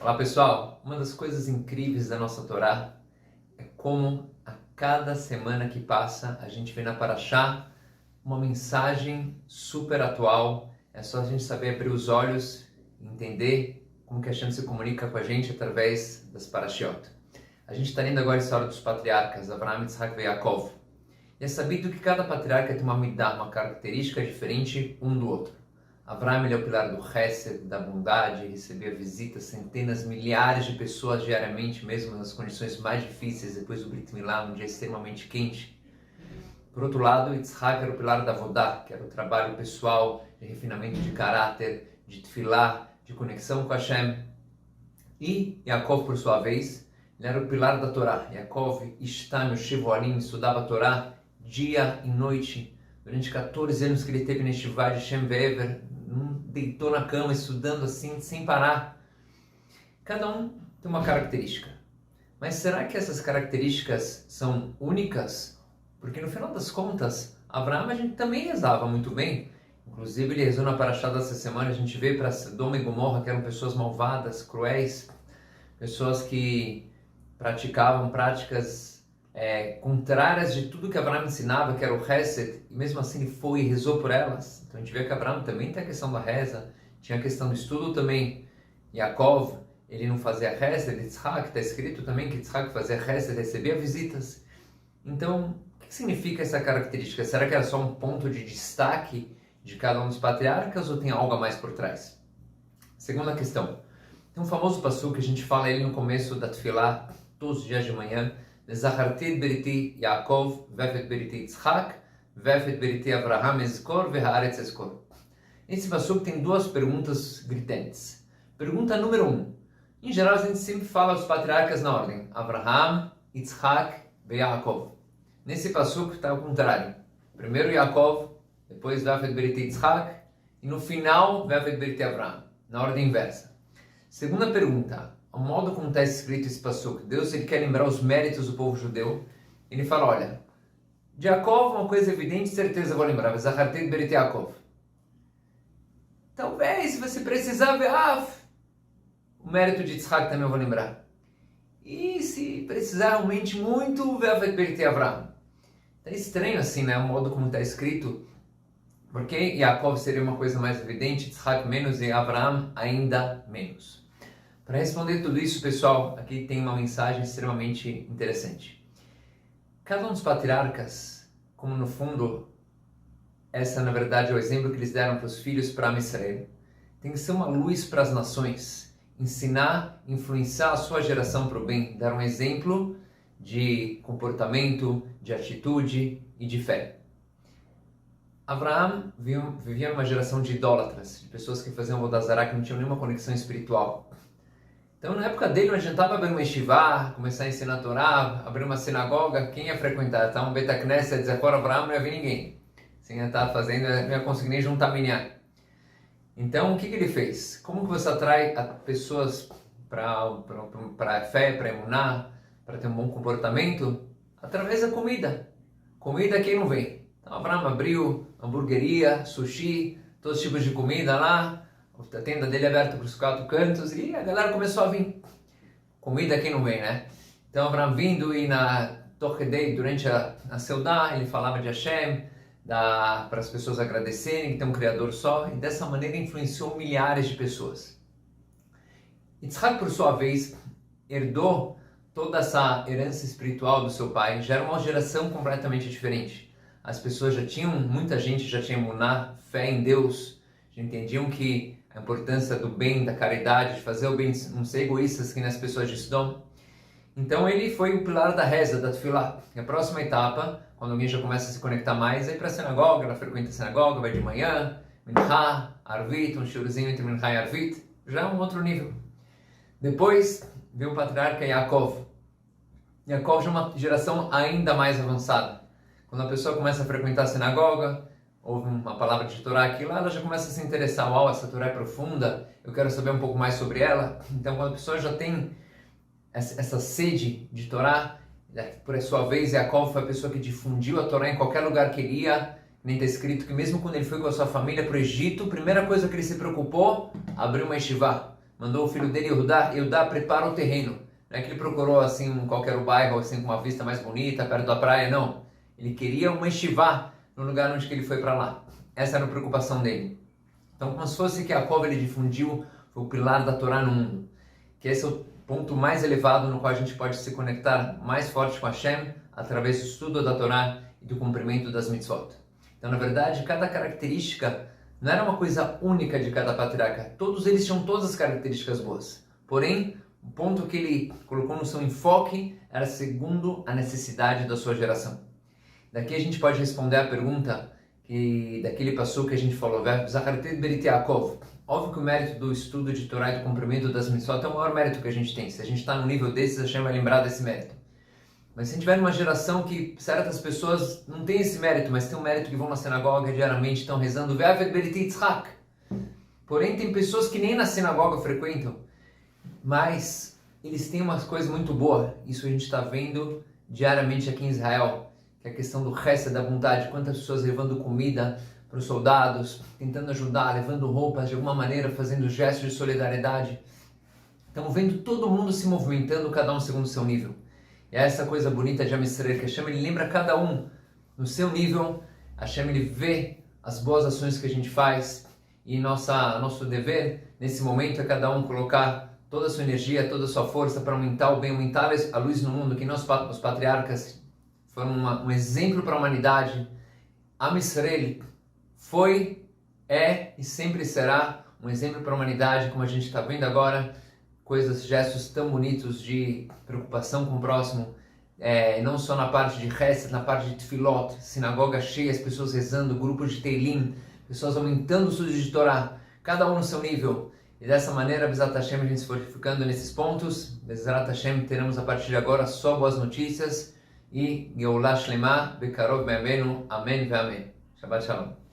Olá pessoal, uma das coisas incríveis da nossa Torá é como a cada semana que passa a gente vê na Parashá uma mensagem super atual. É só a gente saber abrir os olhos e entender como que a Hashem se comunica com a gente através das Parashiot. A gente está lendo agora a história dos patriarcas, Avraham, Yitzhak e Yaakov. E é sabido que cada patriarca tem uma midah, uma característica diferente um do outro. Avraham é o pilar do Chesed, da bondade, recebia visitas, centenas, milhares de pessoas diariamente, mesmo nas condições mais difíceis, depois do Brit Milá, um dia extremamente quente. Por outro lado, Yitzhak era o pilar da Avodah, que era o trabalho pessoal, de refinamento de caráter, de tefilá, de conexão com Hashem. E Yaakov, por sua vez, ele era o pilar da Torá. Yaakov, Ishtam, Shivoalim, estudava a Torá dia e noite. Durante 14 anos que ele teve neste Vade Shem Ve'ever, deitou na cama estudando assim, sem parar. Cada um tem uma característica. Mas será que essas características são únicas? Porque no final das contas, Avraham a gente também rezava muito bem. Inclusive ele rezou na Parashá dessa semana, a gente vê para Sodoma e Gomorra que eram pessoas malvadas, cruéis, pessoas que praticavam práticas contrárias de tudo que Avraham ensinava, que era o Chesed, e mesmo assim ele foi e rezou por elas. Então a gente vê que Avraham também tem a questão da reza, tinha a questão do estudo também. Yaakov, ele não fazia Chesed, Yitzhak, está escrito também que Yitzhak fazia Chesed, recebia visitas. Então, o que significa essa característica? Será que era só um ponto de destaque de cada um dos patriarcas ou tem algo a mais por trás? Segunda questão. Tem um famoso passuco que a gente fala ele no começo da Tefilá, todos os dias de manhã, Zacharti beriti Yaakov, vefet beriti Yitzhak, vefet beriti Avraham ezkor, vehaaretz ezkor. Esse passuco tem duas perguntas gritantes. Pergunta número 1. Em geral, a gente sempre fala os patriarcas na ordem. Avraham, Yitzhak e Yaakov. Nesse passuco está ao contrário. Primeiro Yaakov, depois vefet beriti Yitzhak, e no final vefet beriti Avraham. Na ordem inversa. Segunda pergunta. O modo como está escrito esse passuco, Deus ele quer lembrar os méritos do povo judeu. Ele fala, olha, de Yaakov uma coisa evidente, certeza eu vou lembrar, Zacharti beriti Yaakov. Talvez, se você precisar ver, o mérito de Yitzhak também eu vou lembrar. E se precisar realmente muito, vefet beriti Avraham. Tá estranho assim, né, o modo como está escrito, porque Yaakov seria uma coisa mais evidente, Yitzhak menos e Avraham ainda menos. Para responder tudo isso, pessoal, aqui tem uma mensagem extremamente interessante. Cada um dos patriarcas, como no fundo, essa na verdade é o exemplo que eles deram para os filhos para Israel, tem que ser uma luz para as nações, ensinar, influenciar a sua geração para o bem, dar um exemplo de comportamento, de atitude e de fé. Avraham vivia numa geração de idólatras, de pessoas que faziam Avodah Zará, que não tinham nenhuma conexão espiritual. Então, na época dele, não adiantava abrir uma yeshivá, começar a ensinar a Torá, abrir uma sinagoga, quem ia frequentar? Tá? Um Beit Knesset, Zechor Avraham, não ia ver ninguém. Sem estar fazendo, não ia conseguir nem juntar minyan. Então, o que ele fez? Como que você atrai pessoas para a fé, para emuná, para ter um bom comportamento? Através da comida. Comida quem não vem. Então, Avraham abriu hamburgueria, sushi, todos os tipos de comida lá, a tenda dele aberta para os 4 cantos e a galera começou a vir. Comida quem não vem, né? Então, Avraham vindo e na Torredei, durante a Seudá, ele falava de Hashem, para as pessoas agradecerem que tem um Criador só, e dessa maneira influenciou milhares de pessoas. Yitzhak, por sua vez, herdou toda essa herança espiritual do seu pai, já era uma geração completamente diferente. As pessoas muita gente já tinha emuná, fé em Deus, já entendiam que a importância do bem, da caridade, de fazer o bem, não ser egoístas que nas pessoas de Sodom. Então ele foi o pilar da reza, da tefilá. E a próxima etapa, quando alguém já começa a se conectar mais, é ir para a sinagoga, ela frequenta a sinagoga, vai de manhã, minchá, arvit, um shiurzinho entre minchá e arvit, já é um outro nível. Depois veio o patriarca Yaakov. Yaakov já é uma geração ainda mais avançada. Quando a pessoa começa a frequentar a sinagoga, ouve uma palavra de Torá aqui lá, ela já começa a se interessar, essa Torá é profunda, eu quero saber um pouco mais sobre ela. Então, quando a pessoa já tem essa sede de Torá, por sua vez, Yaakov foi a pessoa que difundiu a Torá em qualquer lugar que ele ia, nem está escrito que mesmo quando ele foi com a sua família para o Egito, a primeira coisa que ele se preocupou, abriu uma yeshivá, mandou o filho dele, Yehudá, prepara o terreno. Não é que ele procurou assim qualquer bairro assim, com uma vista mais bonita, perto da praia, não. Ele queria uma yeshivá no lugar onde ele foi para lá. Essa era a preocupação dele. Então, como se fosse que Yaakov ele difundiu o pilar da Torá no mundo. Que esse é o ponto mais elevado no qual a gente pode se conectar mais forte com Hashem através do estudo da Torá e do cumprimento das mitzvot. Então, na verdade, cada característica não era uma coisa única de cada patriarca. Todos eles tinham todas as características boas. Porém, o ponto que ele colocou no seu enfoque era segundo a necessidade da sua geração. Daqui a gente pode responder a pergunta daquele passo que a gente falou, Zacharit Berit Yaakov. Óbvio que o mérito do estudo de Torá e do cumprimento das mitzvot é o maior mérito que a gente tem. Se a gente está num nível desses, Hashem vai lembrar desse mérito. Mas se a gente tiver numa geração que certas pessoas não têm esse mérito, mas têm um mérito que vão na sinagoga diariamente, estão rezando, porém tem pessoas que nem na sinagoga frequentam, mas eles têm uma coisa muito boa. Isso a gente está vendo diariamente aqui em Israel, que é a questão do chesed, da bondade. Quantas pessoas levando comida para os soldados, tentando ajudar, levando roupas de alguma maneira, fazendo gestos de solidariedade. Estamos vendo todo mundo se movimentando, cada um segundo o seu nível. E é essa coisa bonita de Am Yisrael, que Hashem ele lembra cada um no seu nível. Hashem ele vê as boas ações que a gente faz, e nosso dever nesse momento é cada um colocar toda a sua energia, toda a sua força para aumentar o bem, aumentar a luz no mundo, que nós, os patriarcas, foram um exemplo para a humanidade. Am Yisrael foi, é e sempre será um exemplo para a humanidade, como a gente está vendo agora, gestos tão bonitos de preocupação com o próximo, não só na parte de Chesed, na parte de Tfilot, sinagoga cheia, as pessoas rezando, grupos de Teilim, pessoas aumentando o estudo de Torá, cada um no seu nível. E dessa maneira, Bezrat Hashem, a gente se fortificando nesses pontos. Bezrat Hashem, teremos a partir de agora só boas notícias. E Geulah Shlema, Bekarov Be'amenu, Amém ve Amém. Shabbat Shalom.